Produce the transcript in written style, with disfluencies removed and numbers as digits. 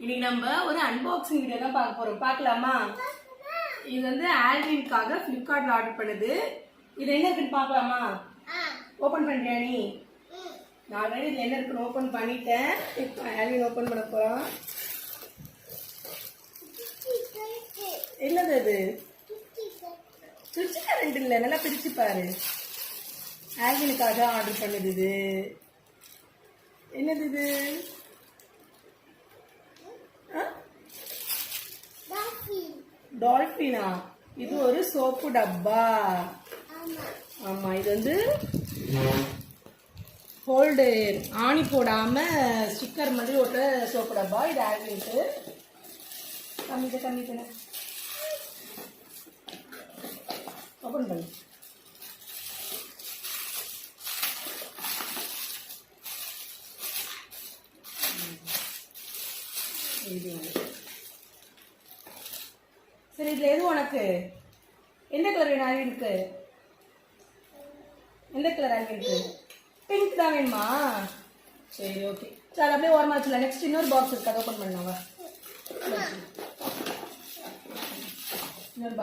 இன்னைக்கு நம்ம ஒரு அன்பாக்சிங் வீடியோ தான் பார்க்க போறோம். பார்க்கலாமா? இது வந்து ஆல்வின்காக ஃபிளிப்கார்ட்ல ஆர்டர் பண்ணுது. இது என்ன இருக்குன்னு பார்க்கலாமா? ஓபன் பண்றியா நீ? நான் ஆல்ரெடி இதுல என்ன இருக்குன்னு ஓபன் பண்ணிட்டேன். இப்போ ஆல்வின் ஓபன் பண்ண போறான். என்னது அது? சுவிட்ச் கரண்ட் இல்ல, நல்லா பிரிச்சு பாரு. ஆல்வினுக்காக ஆர்டர் பண்ணுது இது. என்னது இது? டால்பினா? இது ஒரு சோப்பு டப்பா. ஆமா, இது வந்து ஹோல்டு ஆணி போடாம ஸ்டிக்கர் மாதிரி ஒரு சோப்பு டப்பா. இது ஆல்வினுக்கு. கம்மி ஓபன் பண்ணு. சரி, இதுல எது உனக்கு? எந்த கலர் வேணும் ஆல்வினுக்கு? எந்த கலர் ஆல்வினுக்கு? பிங்க் தான் வேணுமா? சரி, ஓகே. சரி, அப்படியே ஓரமா வச்சுக்கலாம். நெக்ஸ்ட் இன்னொரு பாக்ஸ் இருக்கு, அதை ஓபன் பண்ணலாம். இன்னொரு பாக்ஸ்